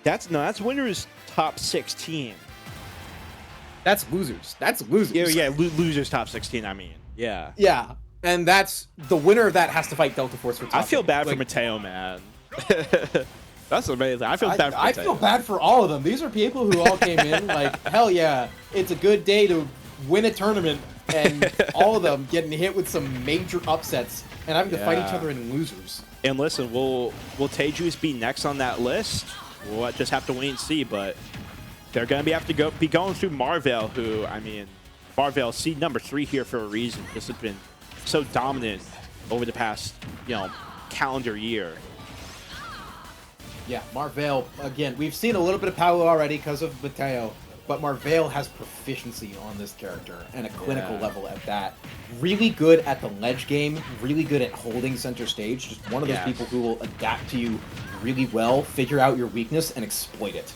That's winners top 16. That's losers. That's losers. Yeah, losers top 16. I mean, yeah. Yeah, and that's the winner of that has to fight Delta Force for top. I feel bad like, for Mateo, man. That's amazing. I feel bad for Mateo. I feel bad for all of them. These are people who all came in like, hell yeah, it's a good day to win a tournament, and all of them getting hit with some major upsets and having to fight each other in losers. And listen, will Tejuice be next on that list? We'll just have to wait and see, but they're going to be going through Marvale, who, I mean, Marvale seed number 3 here for a reason. This has been so dominant over the past, calendar year. Yeah, Marvale, again, we've seen a little bit of power already because of Mateo, but Marvale has proficiency on this character, and a clinical level at that. Really good at the ledge game, really good at holding center stage, just one of those people who will adapt to you really well, figure out your weakness, and exploit it.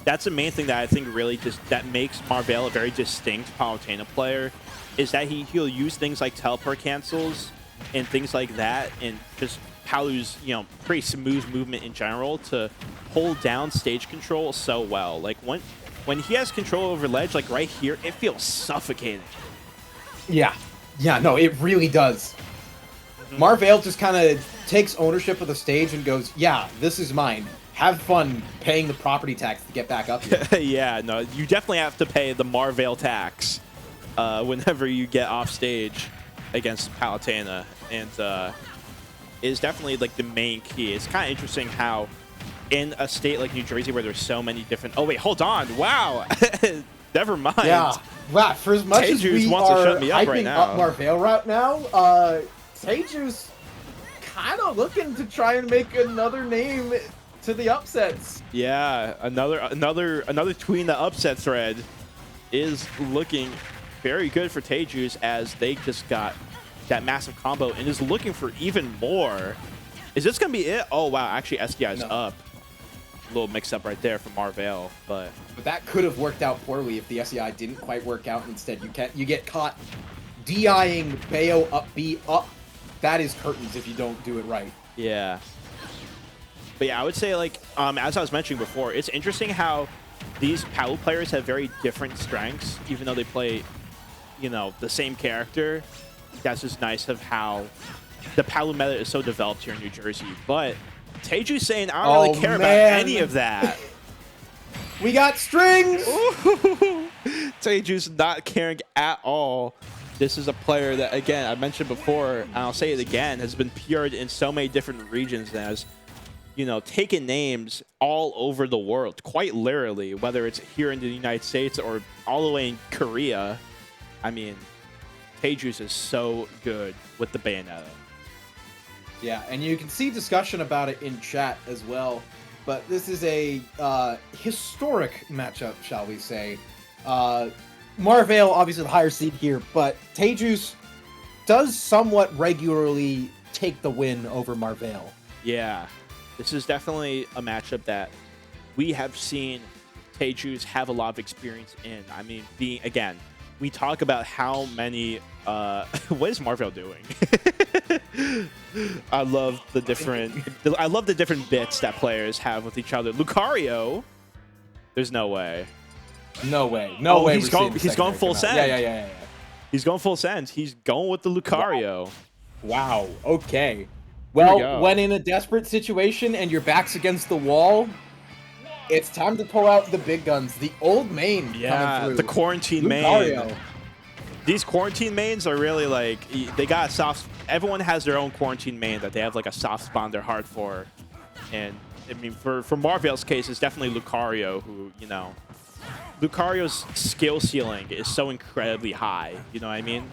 That's the main thing that I think really that makes Marvale a very distinct Palutena player, is that he'll use things like teleport cancels and things like that, and just Palu's, pretty smooth movement in general to hold down stage control so well. Like when he has control over ledge, like right here, it feels suffocating. Yeah, no, it really does. Marvale just kind of takes ownership of the stage and goes, yeah, this is mine. Have fun paying the property tax to get back up here. Yeah, no, you definitely have to pay the Marvale tax whenever you get off stage against Palutena, and is definitely like the main key. It's kind of interesting how in a state like New Jersey where there's so many different... Oh, wait, hold on. Wow. Never mind. Yeah. Wow, for as much as we wants are to shut me up right hyping now. up Marvale right now, Tejuice kind of looking to try and make another name to the upsets. Yeah, another tween the upset thread is looking very good for Tejuice, as they just got that massive combo and is looking for even more. Is this gonna be it? Oh wow, actually SDI's up. A little mix up right there from Marvale, but that could have worked out poorly if the SEI didn't quite work out. Instead, you get caught DIing Bayo up B up. That is curtains if you don't do it right. Yeah. But yeah, I would say, like, as I was mentioning before, it's interesting how these Palu players have very different strengths, even though they play, the same character. That's just nice of how the Palu meta is so developed here in New Jersey. But Tejuice saying, I don't really care about any of that. We got strings! Tejuice not caring at all. This is a player that, again, I mentioned before, and I'll say it again, has been PR'd in so many different regions and has, taken names all over the world, quite literally, whether it's here in the United States or all the way in Korea. I mean, Tejuice is so good with the Bayonetta. Yeah, and you can see discussion about it in chat as well. But this is a historic matchup, shall we say. Marvale, obviously the higher seed here, but Tejuice does somewhat regularly take the win over Marvale. Yeah, this is definitely a matchup that we have seen Tejuice have a lot of experience in. I mean, again, we talk about how many... what is Marvale doing? I love the different bits that players have with each other. Lucario, there's no way. No way. No way. He's going full send. Yeah. He's going full send. He's going with the Lucario. Wow. Okay. Well, when in a desperate situation and your back's against the wall, it's time to pull out the big guns. The old main coming through. The quarantine Lucario. main. These quarantine mains are really like, they got a soft... Everyone has their own quarantine main that they have like a soft spot in their heart for. And, I mean, for Marvale's case, it's definitely Lucario who, Lucario's skill ceiling is so incredibly high, you know what I mean?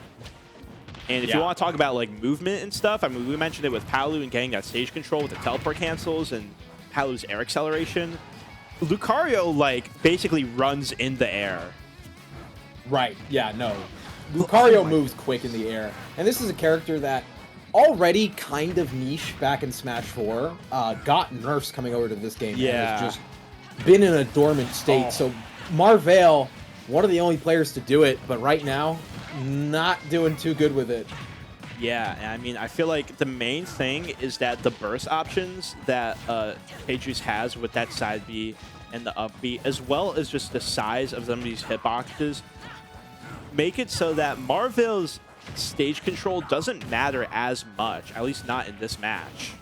And if you want to talk about like movement and stuff, I mean, we mentioned it with Palu and getting that stage control with the teleport cancels and Palu's air acceleration. Lucario, like, basically runs in the air. Right, yeah, no. Lucario moves quick in the air. And this is a character that already kind of niche back in Smash 4, got nerfs coming over to this game. And has just been in a dormant state. So Marvale, one of the only players to do it, but right now, not doing too good with it. Yeah, and I mean, I feel like the main thing is that the burst options that Tejuice has with that side B and the up B, as well as just the size of some of these hitboxes, make it so that Marvale's stage control doesn't matter as much, at least not in this match.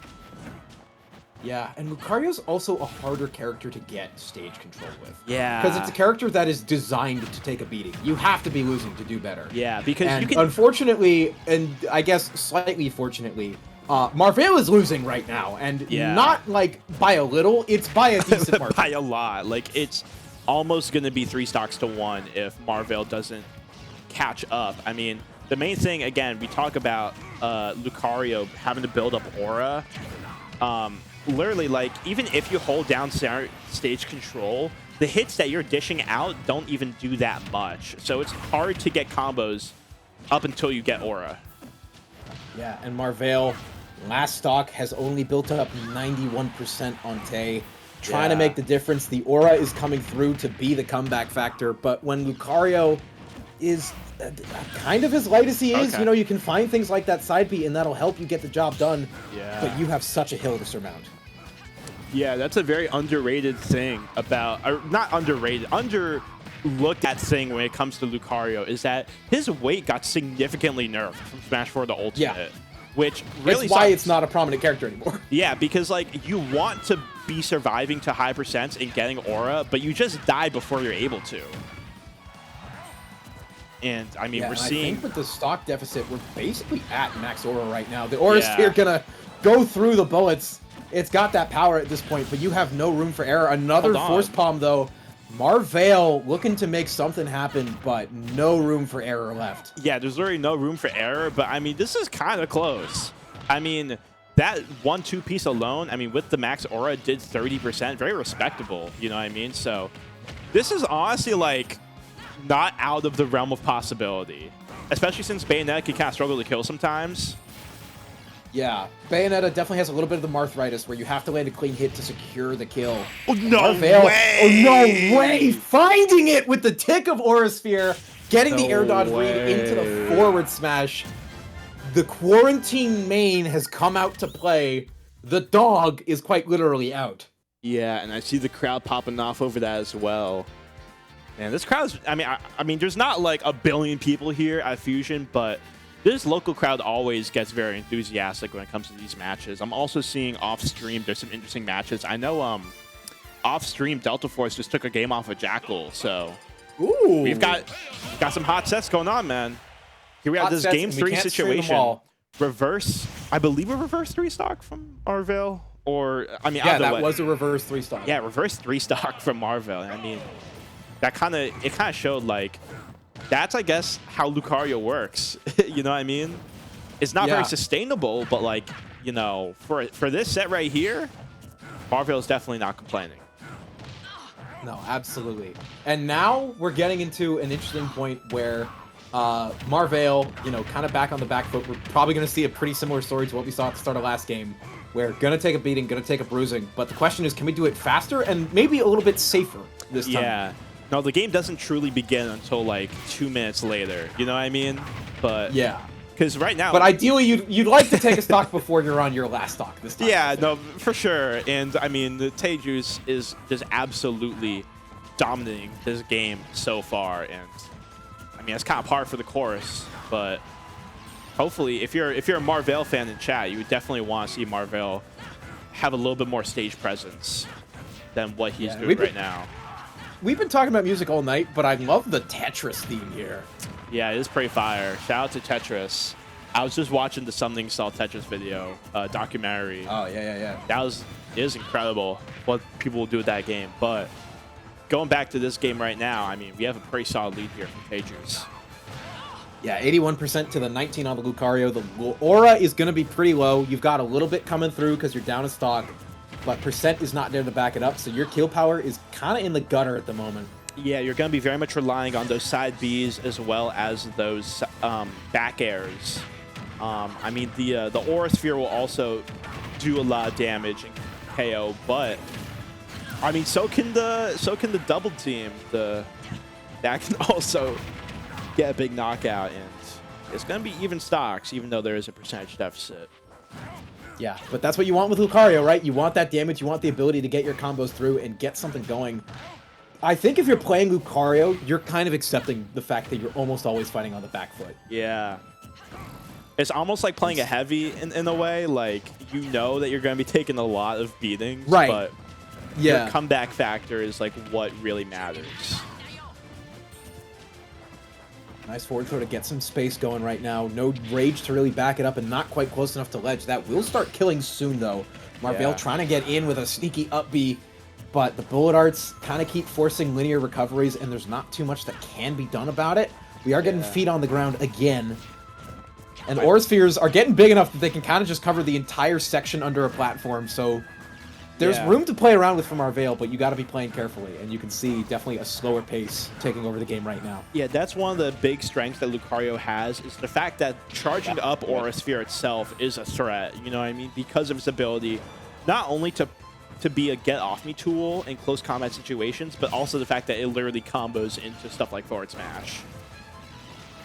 Yeah, and Lucario's also a harder character to get stage control with. Yeah. Because it's a character that is designed to take a beating. You have to be losing to do better. Yeah, because and you can... unfortunately, and I guess slightly fortunately, Marvale is losing right now. And not, like, by a little, it's by a decent margin. By a lot. Like, it's almost going to be 3 stocks to 1 if Marvale doesn't catch up. I mean, the main thing, again, we talk about Lucario having to build up aura. Literally, like, even if you hold down stage control, the hits that you're dishing out don't even do that much. So it's hard to get combos up until you get aura. Yeah, and Marvale, last stock, has only built up 91% on Tay. Trying to make the difference. The aura is coming through to be the comeback factor, but when Lucario is kind of as light as he is, you know, you can find things like that side B, and that'll help you get the job done. Yeah. But you have such a hill to surmount. Yeah, that's a very underrated thing about, or not underrated, underlooked at thing when it comes to Lucario is that his weight got significantly nerfed from Smash 4 the Ultimate, which really That's why sucks. it's not a prominent character anymore. Yeah, because like you want to be surviving to high percents and getting aura, but you just die before you're able to. And I mean, we're seeing. I think with the stock deficit, we're basically at max aura right now. The aura sphere gonna go through the bullets. It's got that power at this point, but you have no room for error. Another force palm though. Marvale looking to make something happen, but no room for error left. Yeah, there's literally no room for error, but I mean, this is kind of close. I mean, that 1-2 piece alone, I mean, with the max aura, did 30%. Very respectable, you know what I mean? So this is honestly like not out of the realm of possibility, especially since Bayonetta can kind of struggle to kill sometimes. Yeah, Bayonetta definitely has a little bit of the Marthritis where you have to land a clean hit to secure the kill. Oh, no Marvale, way! Oh, no way! Finding it with the tick of Aura Sphere, getting the air dodge read into the forward smash. The quarantine main has come out to play. The dog is quite literally out. Yeah, and I see the crowd popping off over that as well. And this crowd's, I mean, there's not like a billion people here at Fusion, but this local crowd always gets very enthusiastic when it comes to these matches. I'm also seeing off-stream, there's some interesting matches. I know off-stream, Delta Force just took a game off of Jackal, so we've got some hot sets going on, man. Here we have this game 3 situation. Reverse, I believe a reverse 3 stock from Marvale, or, I mean, yeah, that was a reverse 3 stock. Yeah, reverse 3 stock from Marvale. I mean, that kind of showed like, that's, I guess, how Lucario works. You know what I mean? It's not very sustainable, but, like, you know, for this set right here, Marvale is definitely not complaining. No, absolutely. And now we're getting into an interesting point where Marvale, you know, kind of back on the back foot. We're probably going to see a pretty similar story to what we saw at the start of last game. We're going to take a beating, going to take a bruising. But the question is, can we do it faster and maybe a little bit safer this time? Yeah. No, the game doesn't truly begin until like 2 minutes later. You know what I mean? But yeah, because right now. But ideally, you'd like to take a stock before you're on your last stock this time. Yeah, no, for sure. And I mean, the Tejuice is just absolutely dominating this game so far. And I mean, it's kind of par for the course. But hopefully, if you're a Marvale fan in chat, you would definitely want to see Marvale have a little bit more stage presence than what he's doing right now. We've been talking about music all night, but I love the Tetris theme here. Yeah, it is pretty fire. Shout out to Tetris. I was just watching the Something Style Tetris video, documentary. Oh, yeah. It is incredible what people will do with that game. But going back to this game right now, I mean, we have a pretty solid lead here from Tejuice. Yeah, 81% to the 19 on the Lucario. The aura is going to be pretty low. You've got a little bit coming through because you're down a stock. But percent is not there to back it up, so your kill power is kind of in the gutter at the moment. Yeah, you're going to be very much relying on those side Bs as well as those back airs. I mean, the Aura Sphere will also do a lot of damage and KO, but I mean, so can the double team. That can also get a big knockout, and It's going to be even stocks, even though there is a percentage deficit. Yeah, but that's what you want with Lucario, right? You want that damage, you want the ability to get your combos through and get something going. I think if you're playing Lucario, you're kind of accepting the fact that you're almost always fighting on the back foot. Yeah. It's almost like playing a heavy in a way. Like, you know that you're going to be taking a lot of beatings. Right. But yeah, your comeback factor is like what really matters. Nice forward throw to get some space going right now. No rage to really back it up and not quite close enough to ledge. That will start killing soon, though. Marvale trying to get in with a sneaky up B, but the bullet arts kind of keep forcing linear recoveries, and there's not too much that can be done about it. We are getting feet on the ground again. And Aura Spheres are getting big enough that they can kind of just cover the entire section under a platform, so there's room to play around with from Marvale, but you got to be playing carefully, and you can see definitely a slower pace taking over the game right now. Yeah, that's one of the big strengths that Lucario has, is the fact that charging up Aura Sphere itself is a threat, you know what I mean? Because of its ability not only to be a get-off-me tool in close combat situations, but also the fact that it literally combos into stuff like forward smash.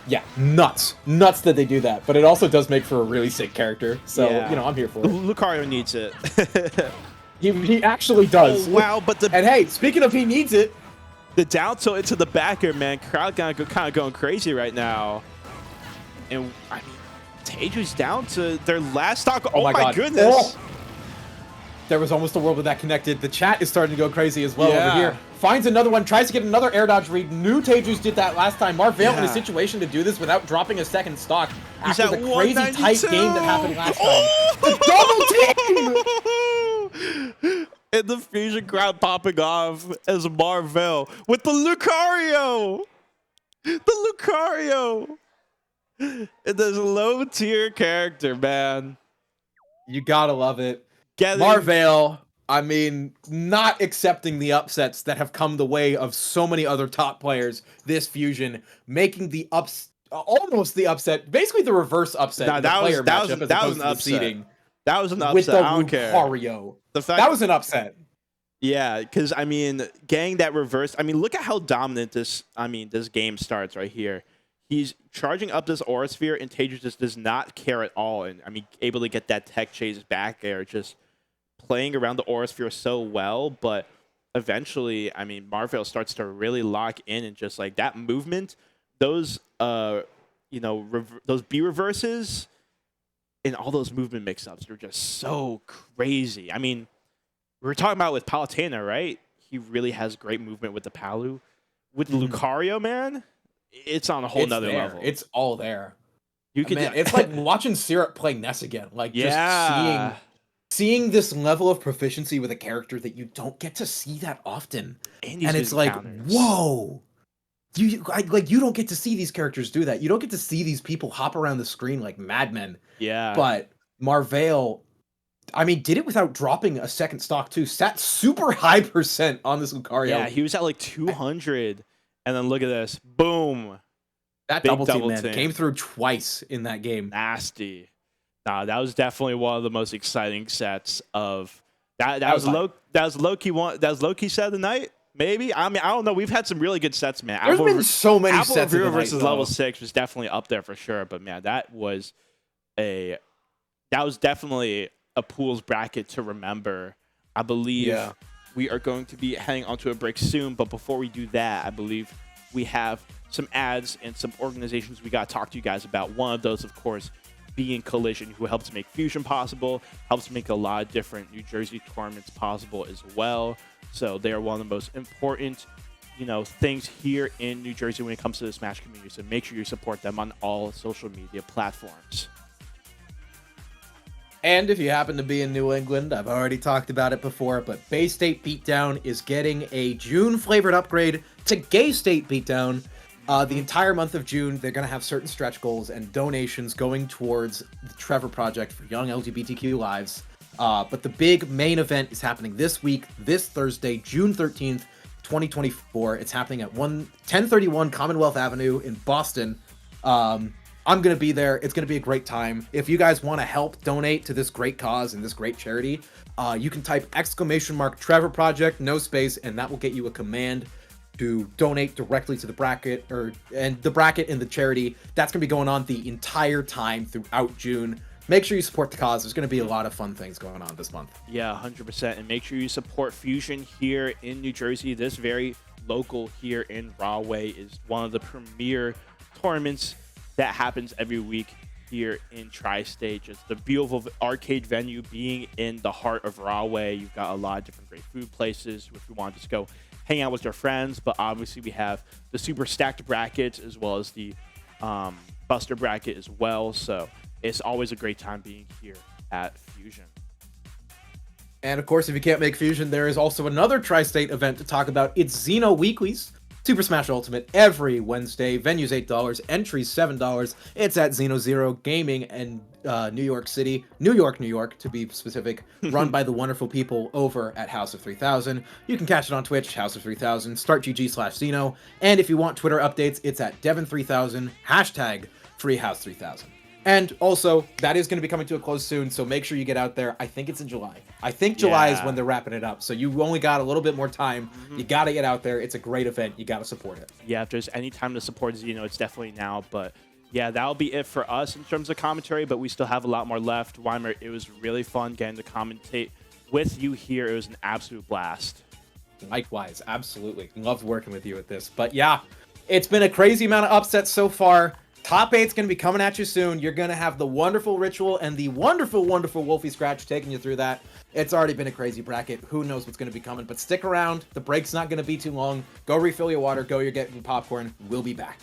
Yeah, nuts. Nuts that they do that, but it also does make for a really sick character, so, you know, I'm here for it. Lucario needs it. He actually does. Oh, wow, but and hey, speaking of he needs it, the down tilt into the backer, man, crowd kind of going crazy right now. And, I mean, Teiju's down to their last stock. Oh my goodness. Oh. There was almost a world where that connected. The chat is starting to go crazy as well over here. Finds another one, tries to get another air dodge read. Knew Teiju's did that last time. Marvale in a situation to do this without dropping a second stock after the crazy tight game that happened last time. The double team! And the fusion crowd popping off as Marvale with the Lucario! The Lucario! And this low tier character, man. You gotta love it. Marvale, I mean, not accepting the upsets that have come the way of so many other top players this fusion, making the almost the upset, basically the reverse upset in the player matchup as opposed to the seeding. That was an upset. With the I don't care. Lucario. That was an upset. Yeah, because, I mean, getting that reverse, I mean, look at how dominant this game starts right here. He's charging up this Aura Sphere, and Teju just does not care at all. And, I mean, able to get that tech chase back there, just playing around the Aura Sphere so well. But eventually, I mean, Marvale starts to really lock in, and just like that movement, those, you know, those B reverses and all those movement mix-ups are just so crazy. I mean, we were talking about with Palutena, right? He really has great movement with the Palu. With Lucario, man, it's on a whole nother level. It's all there. You can. Man, it's like watching Syrup play Ness again. Like just seeing this level of proficiency with a character that you don't get to see that often. And it's like, whoa. You don't get to see these characters do that. You don't get to see these people hop around the screen like madmen. Yeah. But Marvale, I mean, did it without dropping a second stock too. Sat super high % on this Lucario. Yeah, he was at like 200. And then look at this. Boom. That double team, man, came through twice in that game. Nasty. Nah, that was definitely one of the most exciting sets of that was low-key set of the night. Maybe. I mean, I don't know. We've had some really good sets, man. There's been so many sets of the night, versus level 6 was definitely up there for sure. But man, that was definitely a pools bracket to remember. I believe we are going to be heading onto a break soon. But before we do that, I believe we have some ads and some organizations we got to talk to you guys about. One of those, of course, being Collision, who helps make Fusion possible, helps make a lot of different New Jersey tournaments possible as well. So they are one of the most important, things here in New Jersey when it comes to the Smash community. So make sure you support them on all social media platforms. And if you happen to be in New England, I've already talked about it before, but Bay State Beatdown is getting a June-flavored upgrade to Gay State Beatdown. The entire month of June, they're going to have certain stretch goals and donations going towards the Trevor Project for young LGBTQ lives. But the big main event is happening this week, this Thursday, June 13th, 2024. It's happening at 1031 Commonwealth Avenue in Boston. I'm going to be there. It's going to be a great time. If you guys want to help donate to this great cause and this great charity, you can type !Trevor Project, no space, and that will get you a command. to donate directly to the bracket, and the bracket and the charity. That's going to be going on the entire time throughout June. Make sure you support the cause. There's going to be a lot of fun things going on this month. Yeah, 100%. And make sure you support Fusion here in New Jersey. This very local here in Rahway is one of the premier tournaments that happens every week here in Tri-State. Just the beautiful arcade venue being in the heart of Rahway. You've got a lot of different great food places if you want to just go hang out with your friends. But obviously we have the super stacked brackets as well as the Buster bracket as well. So it's always a great time being here at Fusion. And of course, if you can't make Fusion, there is also another Tri-State event to talk about. It's Xeno Weeklies. Super Smash Ultimate every Wednesday. Venue's $8, entries $7. It's at Xeno Zero Gaming in New York City, New York to be specific, run by the wonderful people over at House of 3000. You can catch it on Twitch, House of 3000, startgg/Xeno. And if you want Twitter updates, it's at Devon3000, #FreeHouse3000. And also, that is going to be coming to a close soon, so make sure you get out there. I think it's in July. I think July is when they're wrapping it up, so you only got a little bit more time. You got to get out there. It's a great event. You got to support it. Yeah, if there's any time to support Xeno, it's definitely now. But yeah, that'll be it for us in terms of commentary, but we still have a lot more left. Weimer, it was really fun getting to commentate with you here. It was an absolute blast. Likewise, absolutely. Loved working with you at this. But yeah, it's been a crazy amount of upsets so far. Top 8's going to be coming at you soon. You're going to have the wonderful Ritual and the wonderful, wonderful Wolfie Scratch taking you through that. It's already been a crazy bracket. Who knows what's going to be coming, but stick around. The break's not going to be too long. Go refill your water. Go, you're getting popcorn. We'll be back.